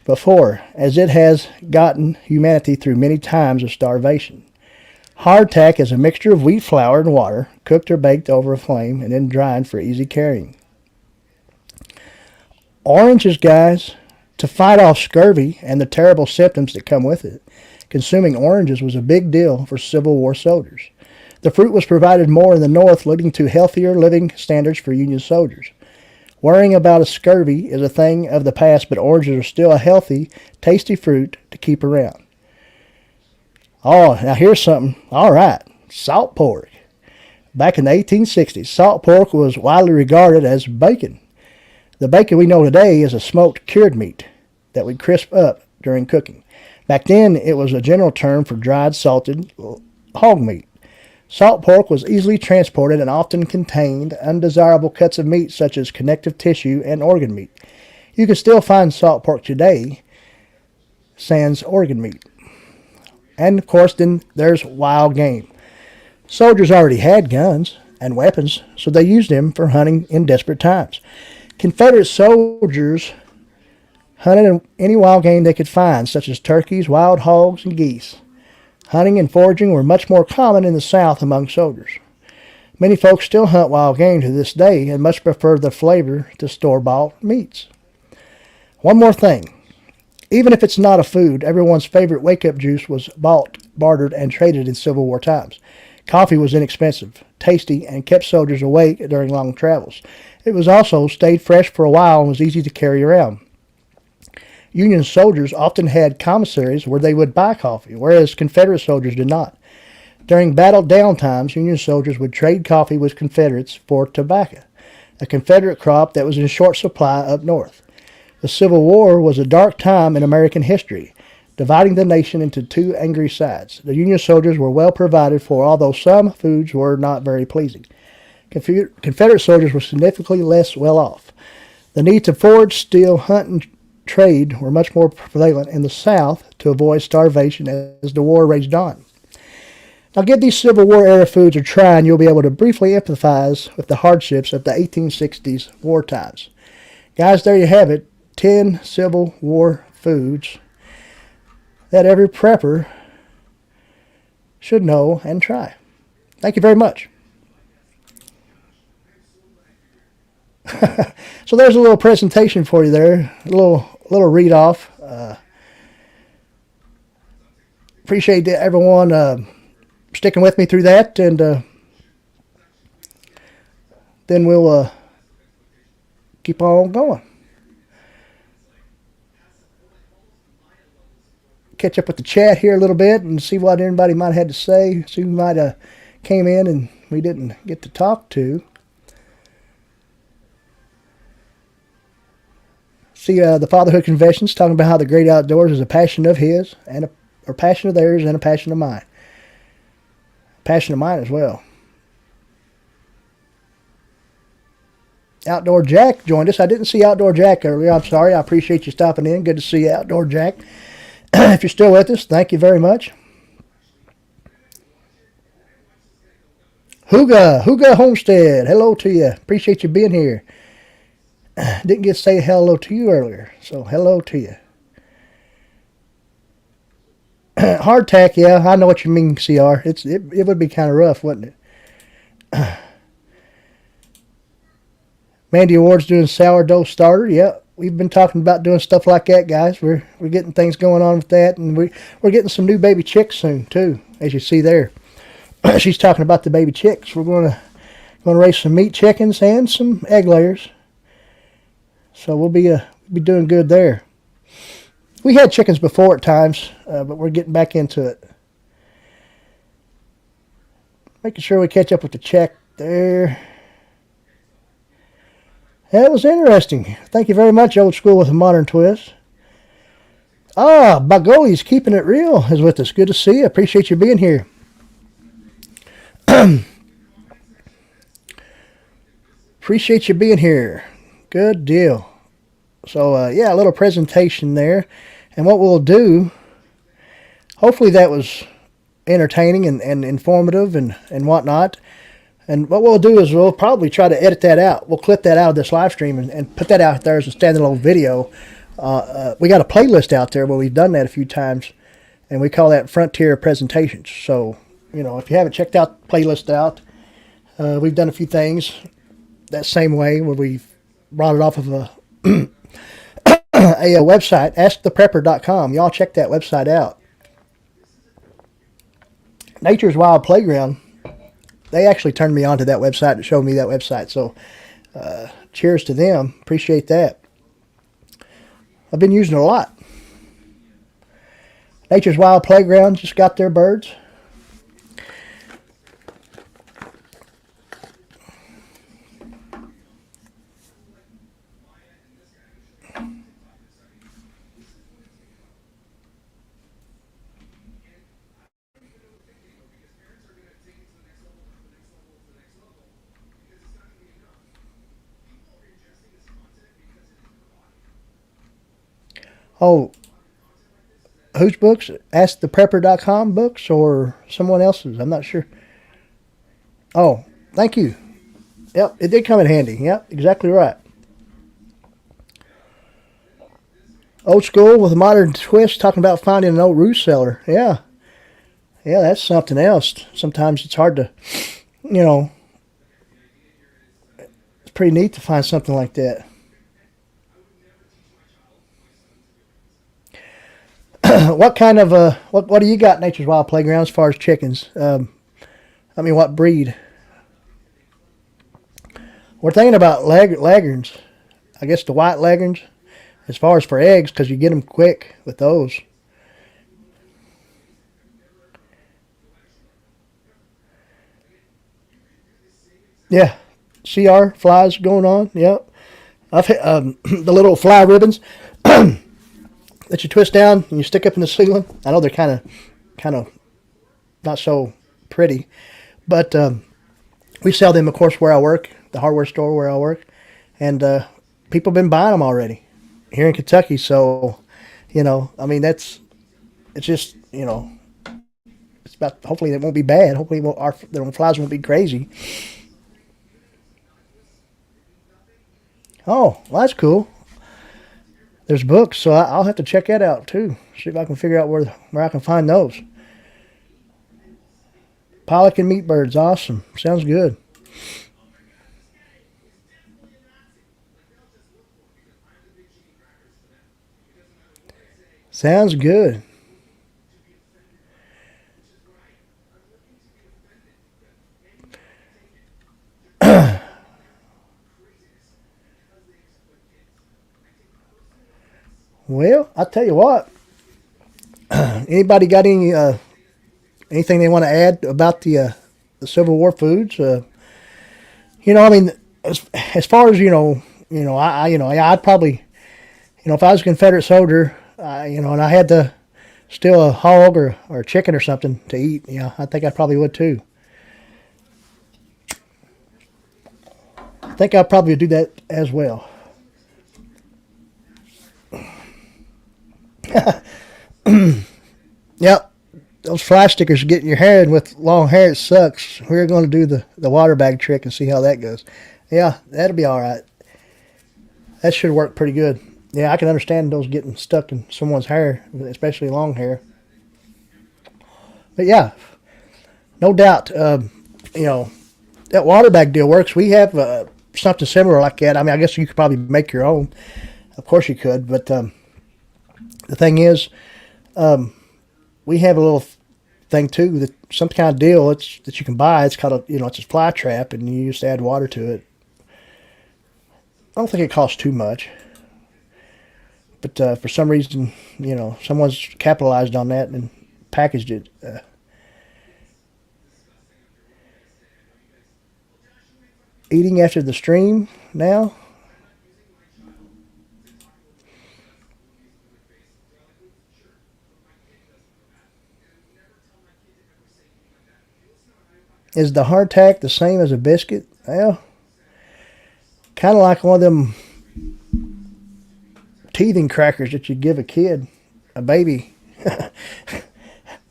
before, as it has gotten humanity through many times of starvation. Hardtack is a mixture of wheat flour and water, cooked or baked over a flame, and then dried for easy carrying. Oranges, guys, to fight off scurvy and the terrible symptoms that come with it. Consuming oranges was a big deal for Civil War soldiers. The fruit was provided more in the North, leading to healthier living standards for Union soldiers. Worrying about a scurvy is a thing of the past, but oranges are still a healthy, tasty fruit to keep around. Oh, now here's something. All right, salt pork. Back in the 1860s, salt pork was widely regarded as bacon. The bacon we know today is a smoked cured meat that would crisp up during cooking. Back then, it was a general term for dried salted hog meat. Salt pork was easily transported and often contained undesirable cuts of meat such as connective tissue and organ meat. You can still find salt pork today, sans organ meat. And of course, then there's wild game. Soldiers already had guns and weapons, so they used them for hunting in desperate times. Confederate soldiers hunted any wild game they could find, such as turkeys, wild hogs, and geese. Hunting and foraging were much more common in the South among soldiers. Many folks still hunt wild game to this day and much prefer the flavor to store-bought meats. One more thing. Even if it's not a food, everyone's favorite wake-up juice was bought, bartered, and traded in Civil War times. Coffee was inexpensive, tasty, and kept soldiers awake during long travels. It was also stayed fresh for a while and was easy to carry around. Union soldiers often had commissaries where they would buy coffee, whereas Confederate soldiers did not. During battle downtimes, Union soldiers would trade coffee with Confederates for tobacco, a Confederate crop that was in short supply up north. The Civil War was a dark time in American history, dividing the nation into two angry sides. The Union soldiers were well provided for, although some foods were not very pleasing. Confederate soldiers were significantly less well off. The need to forage, steal, hunt, and trade were much more prevalent in the South to avoid starvation as the war raged on. Now give these Civil War era foods a try and you'll be able to briefly empathize with the hardships of the 1860s war times. Guys, there you have it. 10 Civil War foods that every prepper should know and try. Thank you very much. So there's a little presentation for you there, a little read off. Appreciate everyone sticking with me through that, and then we'll keep on going. Catch up with the chat here a little bit and see what anybody might have had to say. See who might have came in and we didn't get to talk to. See the Fatherhood Conventions talking about how the great outdoors is a passion of his and a passion of theirs and a passion of mine. Passion of mine as well. Outdoor Jack joined us. I didn't see Outdoor Jack earlier. I'm sorry. I appreciate you stopping in. Good to see you, Outdoor Jack. If you're still with us, thank you very much. Hooga Homestead, hello to you. Appreciate you being here. Didn't get to say hello to you earlier, so hello to you. Hardtack, yeah, I know what you mean, CR. It would be kind of rough, wouldn't it? Mandy Award's doing Sourdough Starter. Yeah, we've been talking about doing stuff like that, guys. We're getting things going on with that, and we're getting some new baby chicks soon too, as you see there. She's talking about the baby chicks. We're going to raise some meat chickens and some egg layers. So we'll be doing good there. We had chickens before at times, but we're getting back into it. Making sure we catch up with the check there. That was interesting. Thank you very much, Old School with a Modern Twist. Bagoli's Keeping It Real is with us. Good to see you. Appreciate you being here. Appreciate you being here. Good deal. So, yeah, a little presentation there. And what we'll do, hopefully that was entertaining and informative and whatnot. And what we'll do is we'll probably try to edit that out. We'll clip that out of this live stream and put that out there as a standalone video. We got a playlist out there where we've done that a few times, and we call that Frontier Presentations. So, you know, if you haven't checked out the playlist out, we've done a few things that same way where we've brought it off of a website, asktheprepper.com. Y'all check that website out. Nature's Wild Playground, they actually turned me on to that website and showed me that website. So cheers to them. Appreciate that. I've been using it a lot. Nature's Wild Playground just got their birds. Oh, whose books? AskThePrepper.com books or someone else's? I'm not sure. Oh, thank you. Yep, it did come in handy. Yep, exactly right. Old School with a Modern Twist, talking about finding an old roost cellar. Yeah. Yeah, that's something else. Sometimes it's hard to, you know, it's pretty neat to find something like that. What kind of what do you got, Nature's Wild Playground, as far as chickens? I mean, what breed? We're thinking about leghorns. I guess the white leghorns, as far as for eggs, because you get them quick with those. Yeah, CR flies going on. Yep, I've the little fly ribbons that you twist down and you stick up in the ceiling. I know they're kind of not so pretty, but we sell them, of course, where I work, the hardware store where I work, and people have been buying them already here in Kentucky. So, you know, I mean, it's just, you know, it's about, hopefully it won't be bad. Hopefully the flies won't be crazy. Oh, well, that's cool. There's books, so I'll have to check that out too. See if I can figure out where I can find those. Pollock and meat birds, awesome. Sounds good. Sounds good. Well, I'll tell you what. Anybody got anything they want to add about the Civil War foods? You know, I mean, as far as I'd probably, you know, if I was a Confederate soldier, you know, and I had to steal a hog or a chicken or something to eat, you know, I think I probably would too. think I'll probably do that as well. Yep. Those fly stickers get in your hair, and with long hair, it sucks. We're going to do the water bag trick and see how that goes. Yeah, that'll be all right. That should work pretty good. Yeah, I can understand those getting stuck in someone's hair, especially long hair. But yeah, no doubt, that water bag deal works. We have something similar like that. I mean, I guess you could probably make your own. Of course you could, but the thing is, we have a little thing too, that some kind of deal that you can buy. It's called it's a fly trap, and you just add water to it. I don't think it costs too much, but for some reason, someone's capitalized on that and packaged it. Eating after the stream now. Is the hardtack the same as a biscuit? Well, kind of like one of them teething crackers that you give a kid, a baby.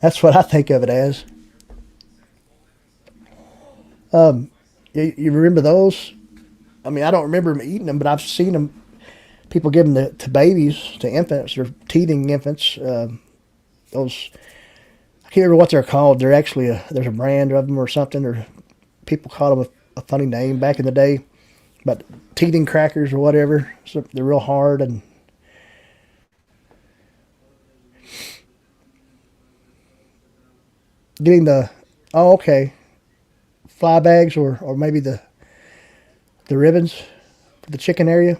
That's what I think of it as. You remember those? I mean, I don't remember them eating them, but I've seen them. People give them to babies, to infants, or teething infants. Those, I can't remember what they're called. They're actually there's a brand of them or something, or people call them a funny name back in the day. But teething crackers or whatever. So they're real hard and getting fly bags or maybe the ribbons for the chicken area.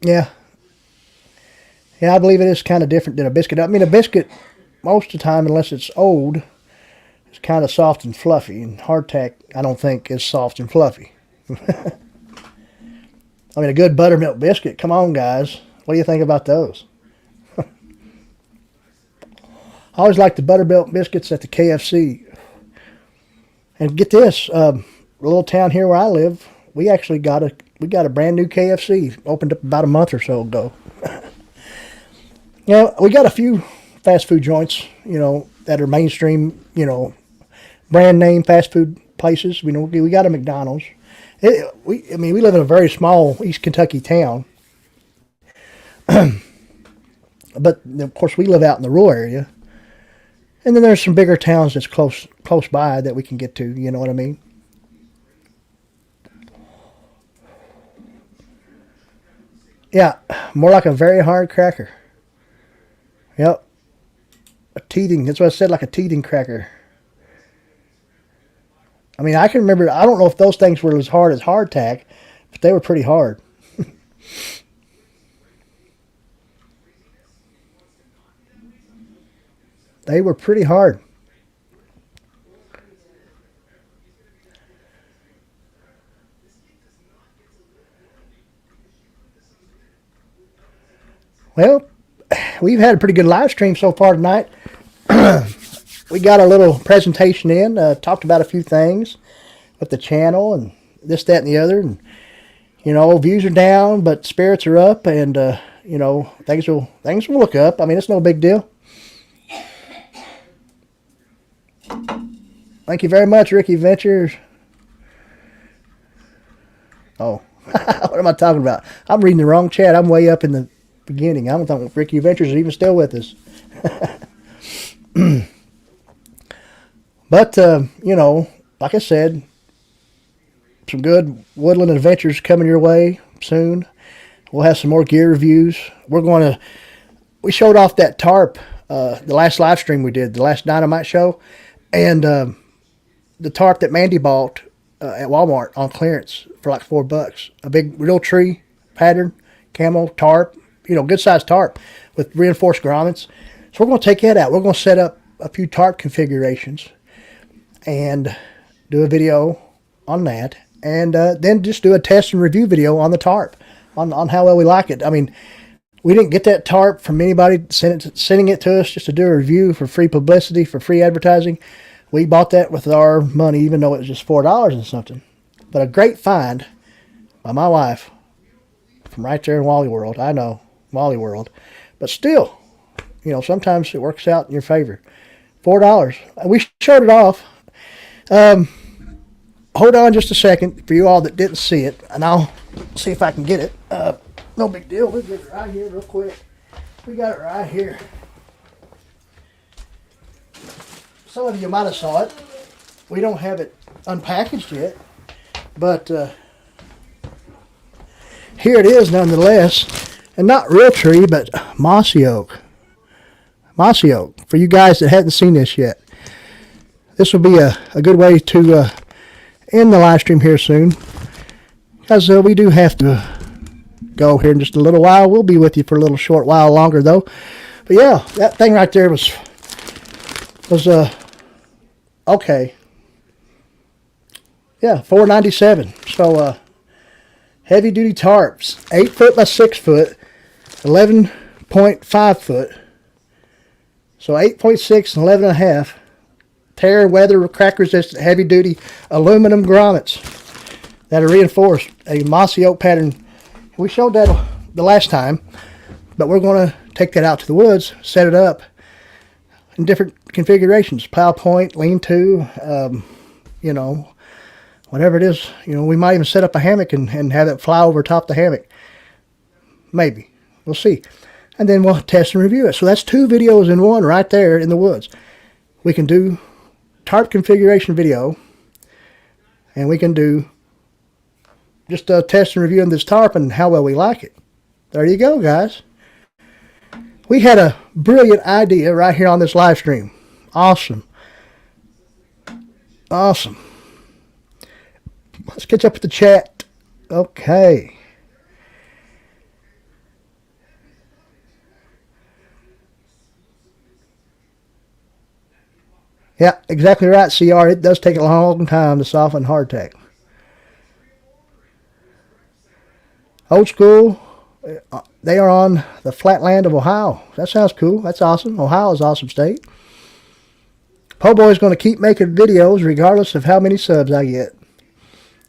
Yeah. Yeah, I believe it is kind of different than a biscuit. I mean, a biscuit, most of the time, unless it's old, is kind of soft and fluffy. And hardtack, I don't think, is soft and fluffy. I mean, a good buttermilk biscuit, come on, guys. What do you think about those? I always like the buttermilk biscuits at the KFC. And get this, a little town here where I live, we actually got a brand new KFC. Opened up about a month or so ago. We got a few fast food joints, that are mainstream, brand name fast food places. We got a McDonald's. We live in a very small East Kentucky town. But of course we live out in the rural area. And then there's some bigger towns that's close by that we can get to, you know what I mean? Yeah, more like a very hard cracker. Yep. That's what I said, like a teething cracker. I mean, I can remember, I don't know if those things were as hard as hardtack, but they were pretty hard. They were pretty hard. Well, we've had a pretty good live stream so far tonight. We got a little presentation in, talked about a few things with the channel and this, that, and the other. And, views are down, but spirits are up, and, things will look up. I mean, it's no big deal. Thank you very much, Ricky Ventures. Oh, what am I talking about? I'm reading the wrong chat. I'm way up in the beginning. I don't think Ricky Ventures is even still with us. But, like I said, some good woodland adventures coming your way soon. We'll have some more gear reviews. We showed off that tarp, the last live stream we did, the last Dynamite show, and the tarp that Mandy bought at Walmart on clearance for like $4. A big real tree pattern, camo tarp, good sized tarp with reinforced grommets. So we're going to take that out. We're going to set up a few tarp configurations and do a video on that, and then just do a test and review video on the tarp on how well we like it. I mean, we didn't get that tarp from anybody sending it to us just to do a review for free publicity, for free advertising. We bought that with our money, even though it was just $4 and something. But a great find by my wife from right there in Wally World. I know, Wally World. But still, you know, sometimes it works out in your favor. $4. We showed it off. Hold on just a second for you all that didn't see it, and I'll see if I can get it. No big deal. We'll get it right here real quick. We got it right here. Some of you might have saw it. We don't have it unpackaged yet, but here it is nonetheless. And not real tree, but mossy oak. Mossy oak. For you guys that hadn't seen this yet, this will be a good way to end the live stream here soon, because we do have to go here in just a little while. We'll be with you for a little short while longer though. But yeah, that thing right there was okay. Yeah, $4.97. So heavy duty tarps, 8 foot by 6 foot, 11.5 foot. So 8.6 and 11.5. Tear, weather, crack resistant, heavy duty aluminum grommets that are reinforced, a mossy oak pattern. We showed that the last time, but we're going to take that out to the woods, set it up in different configurations, plow point, lean-to, you know, whatever it is. You know, we might even set up a hammock and have it fly over top the hammock. Maybe. We'll see. And then we'll test and review it. So that's 2 videos in one right there in the woods. We can do tarp configuration video, and we can do just a test and review on this tarp and how well we like it. There you go, guys. We had a brilliant idea right here on this live stream. Awesome. Awesome. Let's catch up with the chat. Okay. Yeah, exactly right, CR. It does take a long time to soften hardtack. Old school, they are on the flat land of Ohio. That sounds cool. That's awesome. Ohio is an awesome state. Po Boy is going to keep making videos regardless of how many subs I get.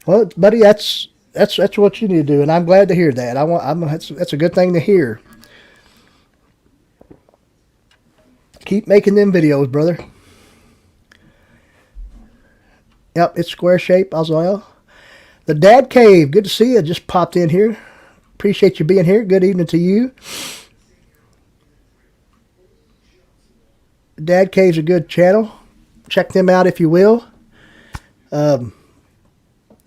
Well, buddy, that's what you need to do, and I'm glad to hear that. That's a good thing to hear. Keep making them videos, brother. Yep, it's square shape as well. The Dad Cave, good to see you. Just popped in here. Appreciate you being here. Good evening to you. Dad Cave's a good channel. Check them out if you will.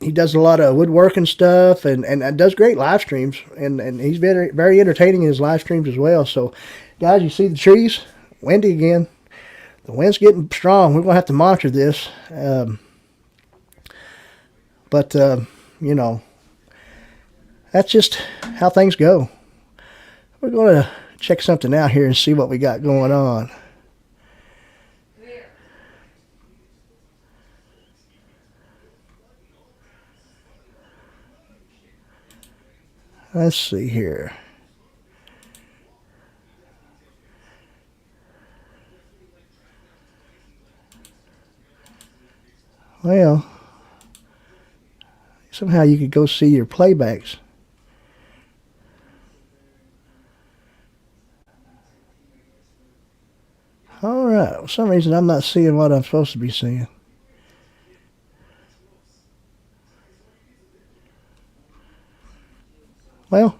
He does a lot of woodworking stuff and does great live streams. And he's very, very entertaining in his live streams as well. So, guys, you see the trees? Windy again. The wind's getting strong. We're going to have to monitor this. But, you know, that's just how things go. We're going to check something out here and see what we got going on. Let's see here. Well, somehow you could go see your playbacks. All right. For some reason, I'm not seeing what I'm supposed to be seeing. Well,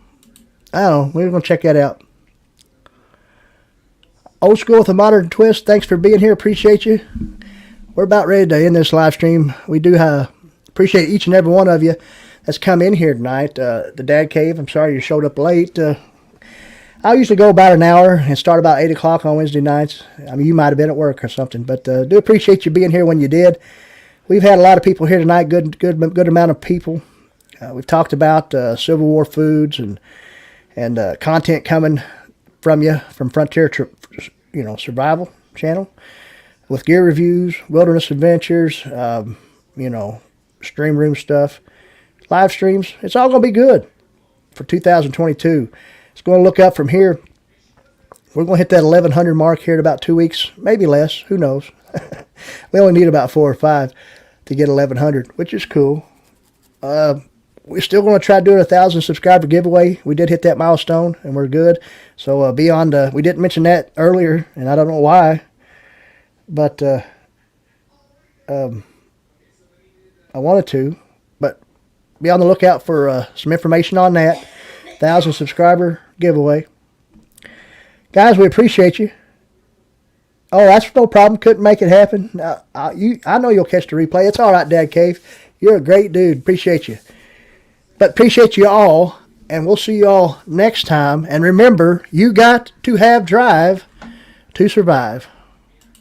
I don't know. We're going to check that out. Old School with a Modern Twist, thanks for being here. Appreciate you. We're about ready to end this live stream. We do appreciate each and every one of you that's come in here tonight. The Dad Cave, I'm sorry you showed up late. I usually go about an hour and start about 8 o'clock on Wednesday nights. I mean, you might have been at work or something, but do appreciate you being here when you did. We've had a lot of people here tonight, good amount of people. We've talked about Civil War foods and content coming from you from Frontier, Survival channel with gear reviews, wilderness adventures, stream room stuff, live streams. It's all going to be good for 2022. It's going to look up from here. We're going to hit that 1,100 mark here in about 2 weeks, maybe less. Who knows? We only need about 4 or 5 to get 1,100, which is cool. We're still going to try to do a 1,000 subscriber giveaway. We did hit that milestone, and we're good. So be on the. We didn't mention that earlier, and I don't know why, but I wanted to. But be on the lookout for some information on that 1,000 subscriber giveaway. Guys, we appreciate you. Oh, that's no problem. Couldn't make it happen. I know you'll catch the replay. It's all right, Dad Cave. You're a great dude. Appreciate you. But appreciate you all, and we'll see you all next time. And remember, you got to have drive to survive.